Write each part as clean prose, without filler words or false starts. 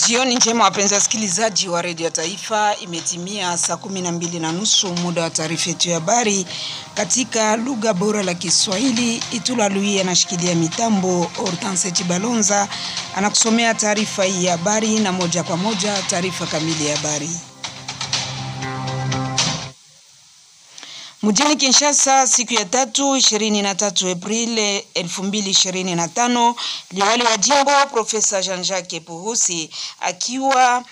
Jioni njema wapenzi wasikilizaji wa Radio Taifa, imetimia saa 12:30 muda wa taarifa yetu ya habari katika lugha bora la Kiswahili. Itula Lui anashikilia mitambo, Hortense Chibalonza anakusomea taarifa hii ya habari, na moja kwa moja taarifa kamili ya habari. Mjini Kinshasa siku ya 23 Aprili 2025, liwali wa jimbo Profesa Jean-Jacques Purusi akiwa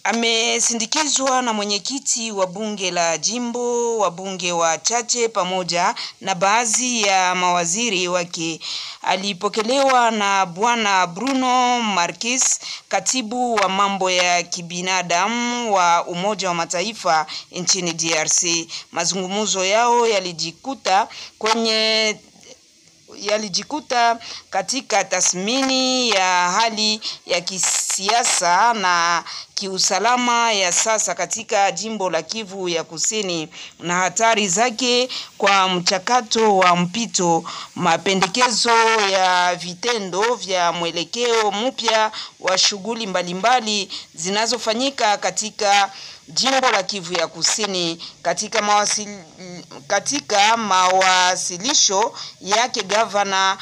amesindikizwa na mwenyekiti wa bunge la jimbo, wabunge wachache pamoja na baadhi ya mawaziri wake. Alipokelewa na bwana Bruno Marquis, katibu wa mambo ya kibinadamu wa Umoja wa Mataifa nchini DRC. Mazungumzo yao yalijikuta katika tathmini ya hali ya kisiasa na kiusalama ya sasa katika jimbo la Kivu ya Kusini na hatari zake kwa mchakato wa mpito, mapendekezo ya vitendo vya mwelekeo mpya wa shughuli mbalimbali zinazofanyika katika jimbo la Kivu ya Kusini. Katika mawasilisho yake, gavana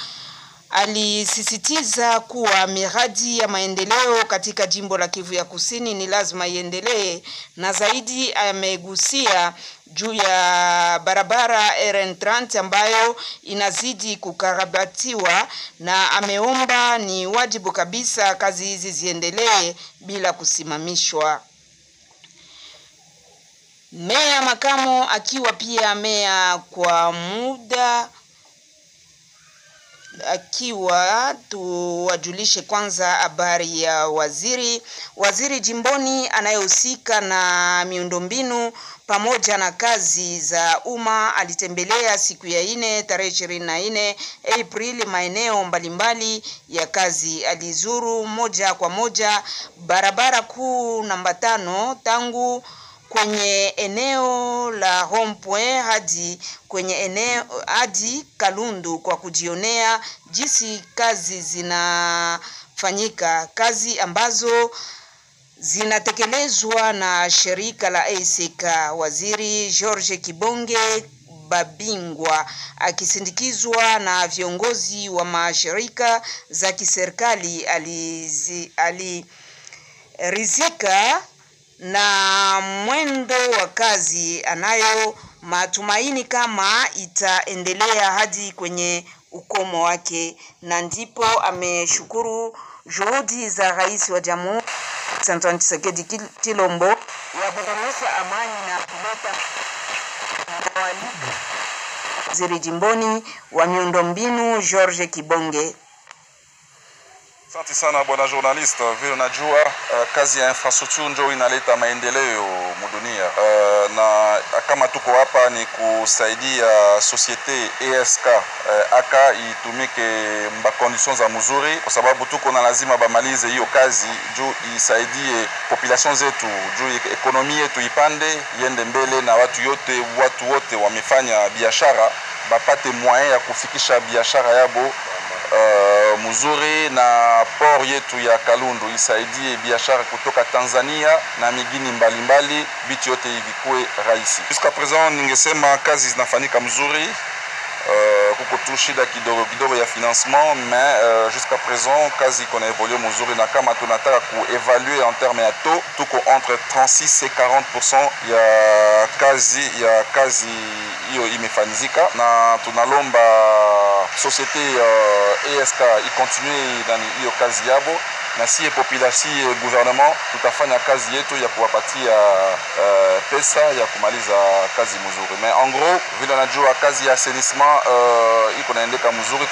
alisisitiza kuwa miradi ya maendeleo katika jimbo la Kivu ya Kusini ni lazima iendelee, na zaidi amegusia juu ya barabara RN30 ambayo inazidi kukarabatiwa, na ameomba ni wajibu kabisa kazi hizi ziendelee bila kusimamishwa. Meya makamo akiwa pia meya kwa muda tuwajulishe kwanza habari ya waziri jimboni anayehusika na miundombinu pamoja na kazi za umma. Alitembelea siku ya 4 tarehe 24 Aprili maeneo mbalimbali ya kazi. Alizuru moja kwa moja barabara kuu namba 5 tangu kwenye eneo la Rond-Point hadi Kalundu kwa kujionea jinsi kazi zinafanyika, kazi ambazo zinatekelezwa na shirika la ACK. Waziri George Kibonge Babingwa akisindikizwa na viongozi wa mashirika za kiserikali alirizika na mwendo wa kazi, anayo matumaini kama itaendelea hadi kwenye ukomo wake, na ndipo ameshukuru juhudi za rais wa Jamhuri Antoine Tshisekedi Tshilombo ya kudumisha amani na kuleta waziri jimboni wa miundombinu George Kibonge. Asante sana bwana journalist, vile unajua kazi ya infrastructure ndio inaleta maendeleo mudunia, na kama tuko hapa ni kusaidia societe ESK aka itumike mba conditions za mzuri, kwa sababu tuko na lazima bamalize hiyo kazi juu isaidie population zetu, juu ekonomi yetu ipande iende mbele, na watu wote wamefanya biashara bapate moyen ya kufikisha biashara yabo mzuri, na port yetu ya Kalundu isaidie biashara kutoka Tanzania na migini mbalimbali, vitu yote vikue rahisi. Jusqu'à présent ningesema kazi zinafanyika mzuri, kuko tu shida kidogo ya financement, mais jusqu'à présent kazi kona evolue mzuri, na kama tunataka kuevaluer en terme ya taux, tuko entre 36 et 40% ya kazi hiyo imefanyika, na tunalomba societe ESK ikontinue ndani hiyo kazi yabo, na si population gouvernement tutafanya kazi yetu ya kuwapatia pesa ya kumaliza kazi mzuri. Mais en gros vile najua kazi ya assainissement iko naendeka mzuri,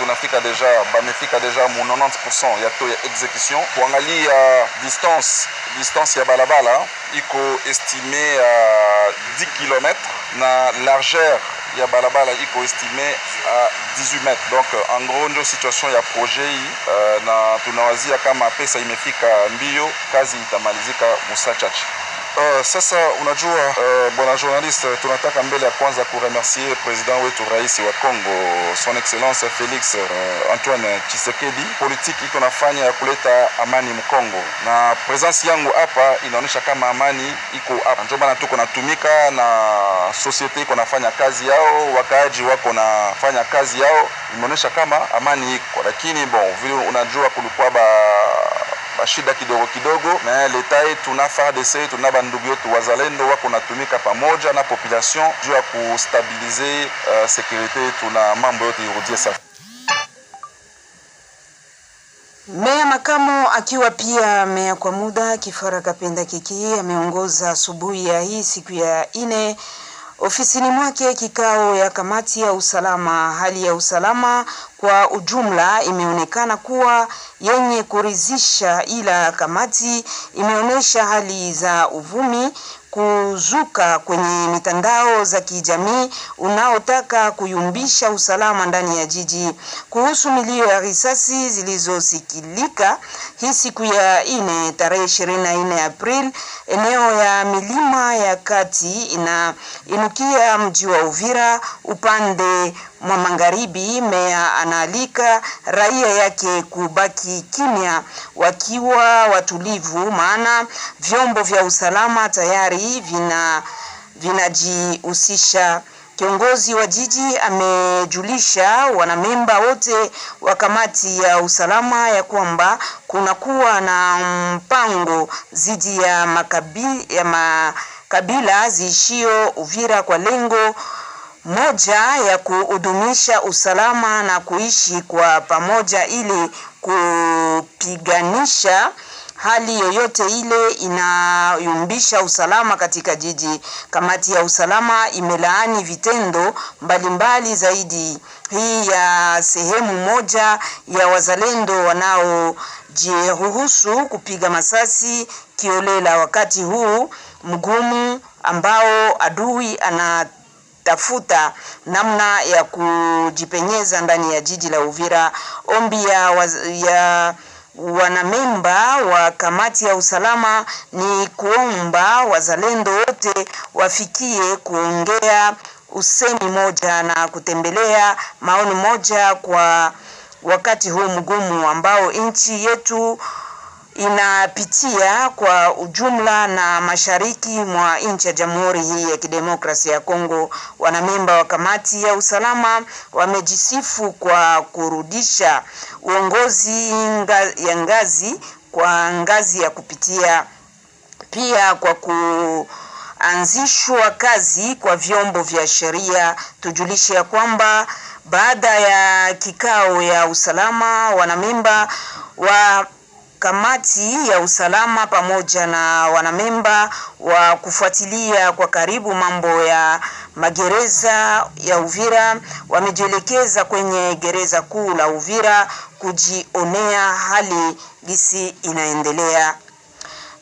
bamefika deja mu 90% ya taux ya execution. Kuangalia distance ya balabala iko estimé à 10 km, na largeur ya balabala iko estimé à 18 mètres. Donc en gros ndio situation ya projet hii, na tunawazia kama pesa imefika mbio, kazi itamalizika musa chache. Sasa unajua bwana journalist, tunataka mbele ya kwanza kuremercier president wetu rais wa Kongo son excellence Felix Antoine Tshisekedi. Politiki iko nafanya ya kuleta amani mkongo, na presence yangu hapa inaonyesha kama amani iko hapa. Ndio maana tuko natumika na society iko nafanya kazi yao, wakaaji wako nafanya kazi yao, inaonyesha kama amani iko. Lakini bon, vile unajua kulikuwa shida kidogo na leta yetu na FARDC tuna bandugu yetu wazalendo wako natumika pamoja na population juu ya kustabilize security yetu na mambo yote irudie safi. Meya makamo akiwa pia meya kwa muda Kifara Kapenda Kiki ameongoza asubuhi ya hii siku ya 4 ofisini mwake kikao ya kamati ya usalama. Hali ya usalama kwa ujumla imeonekana kuwa yenye kuridhisha, ila kamati imeonesha hali za uvumi kuzuka kwenye mitandao za kijamii unaotaka kuyumbisha usalama ndani ya jiji. Kuhusu milio ya risasi zilizosikilika hii siku ya 4 tarehe 24 April eneo ya milima ya kati inukia mji wa Uvira upande mwa magharibi, meya anaalika raia yake kubaki kimya wakiwa watulivu, maana vyombo vya usalama tayari vinajihusisha. Kiongozi wa jiji amejulisha wanamemba wote wa kamati ya usalama ya kwamba kunakuwa na mpango dhidi ya makabila ziishio Uvira kwa lengo moja ya kuhudumisha usalama na kuishi kwa pamoja ili kupiganisha hali yoyote ile inayumbisha usalama katika jiji. Kamati ya usalama imelaani vitendo mbalimbali zaidi hii ya sehemu moja ya wazalendo wanaojiruhusu kupiga masasi kiolela wakati huu mgumu ambao adui tafuta namna ya kujipenyeza ndani ya jiji la Uvira. Ombi ya wanamemba wa kamati ya usalama ni kuomba wazalendo wote wafikie kuongea usemi moja na kutembelea maoni moja kwa wakati huu mgumu ambao nchi yetu inapitia kwa ujumla na mashariki mwa nchi ya Jamhuri hii ya Kidemokrasia ya Kongo. Wanamemba wa kamati ya usalama wamejisifu kwa kurudisha uongozi ya ngazi kwa ngazi ya kupitia, pia kwa kuanzishwa kazi kwa vyombo vya sheria. Tujulishe ya kwamba baada ya kikao ya usalama wanamemba wa kamati ya usalama pamoja na wanamemba wa kufuatilia kwa karibu mambo ya magereza ya Uvira wamejielekeza kwenye gereza kuu la Uvira kujionea hali gisi inaendelea.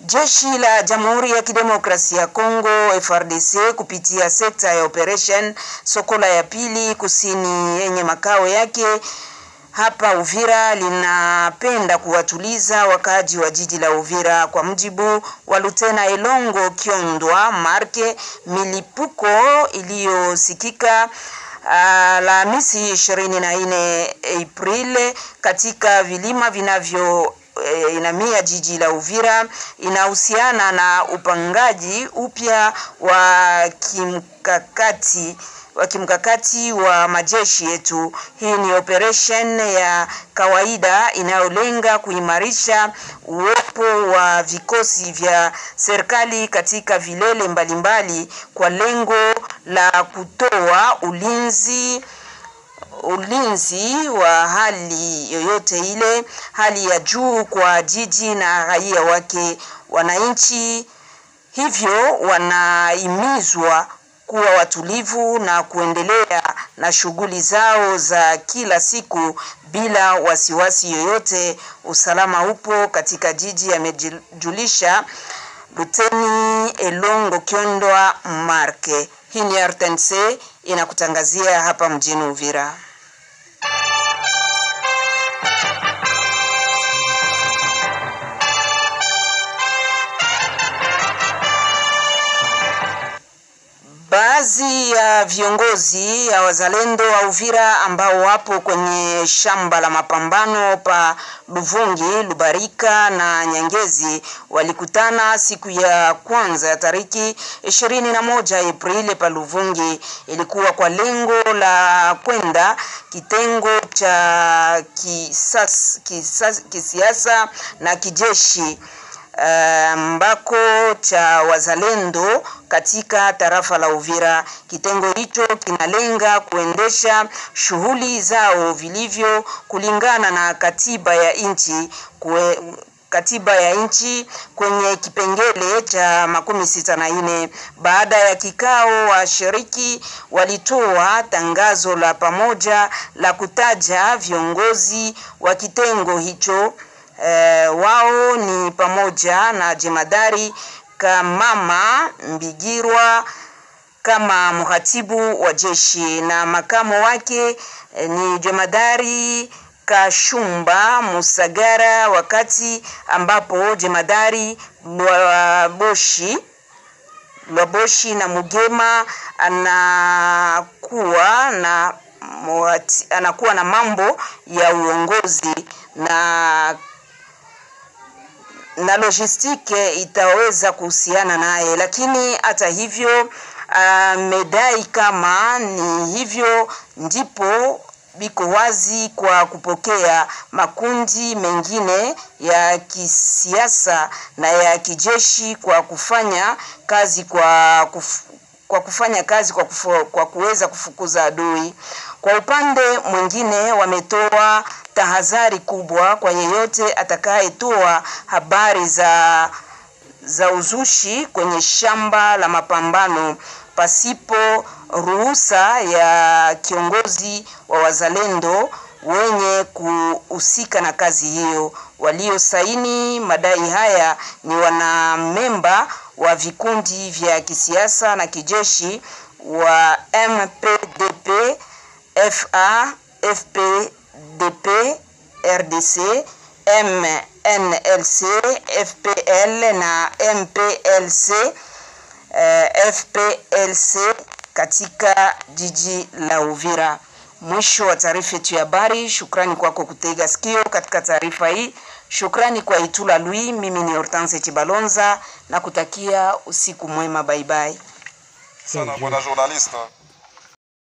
Jeshi la Jamhuri ya Kidemokrasia ya Kongo FARDC kupitia sekta ya operation Sokola ya pili kusini yenye makao yake hapa Uvira linapenda kuwatuliza wakaaji wa jiji la Uvira. Kwa mjibu wa Lutena Elongo Kiondwa Marke, milipuko iliyosikika Alhamisi 24 April katika vilima vinavyo inamia jiji la Uvira inahusiana na upangaji upya wa kimkakati wa majeshi yetu. Hii ni operation ya kawaida inayolenga kuimarisha uwepo wa vikosi vya serikali katika vilele mbalimbali kwa lengo la kutoa ulinzi wa hali yoyote ile, hali ya juu kwa jiji na raia wake. Wananchi hivyo wanahimizwa kuwa watulivu na kuendelea na shughuli zao za kila siku bila wasiwasi yoyote. Usalama upo katika jiji, amejulisha Luteni Elongo Kiondwa Marke. Hii ni RTNC inakutangazia hapa mjini Uvira. Baadhi ya viongozi ya wazalendo wa Uvira ambao wapo kwenye shamba la mapambano pa Luvungi, Lubarika na Nyangezi walikutana siku ya kwanza ya tariki 21 Aprili pa Luvungi. Ilikuwa kwa lengo la kwenda kitengo cha kisiasa na kijeshi mbako cha wazalendo katika tarafa la Uvira. Kitengo hicho kinalenga kuendesha shughuli zao vilivyo kulingana na katiba ya nchi kwenye kipengele cha 64. Baada ya kikao, washiriki walitoa tangazo la pamoja la kutaja viongozi wa kitengo hicho. Wao ni pamoja na jemadari Kamama Mbigirwa kama mratibu wa jeshi na makamo wake ni jemadari Kashumba Musagara, wakati ambapo jemadari Lwaboshi na Mugema anakuwa na mambo ya uongozi na logistike itaweza kuhusiana naye. Lakini hata hivyo medai kama ni hivyo ndipo biko wazi kwa kupokea makundi mengine ya kisiasa na ya kijeshi kwa kufanya kazi kwa kuweza kufukuza adui. Kwa upande mwingine, wametoa tahadhari kubwa kwa yeyote atakayetoa habari za uzushi kwenye shamba la mapambano pasipo ruhusa ya kiongozi wa wazalendo wenye kuhusika na kazi hiyo. Waliosaini madai haya ni wanamemba wa vikundi vya kisiasa na kijeshi wa MPDP, FA, FPDP, RDC, MNLC, FPL na MPLC, FPLC katika jiji la Uvira. Mwisho wa taarifa yetu ya habari. Shukrani kwako kutega sikio katika taarifa hii. Shukrani kwa Itula Lui. Mimi ni Hortense Chibalonza na kutakia usiku mwema. Bye bye. Sana bwana journaliste.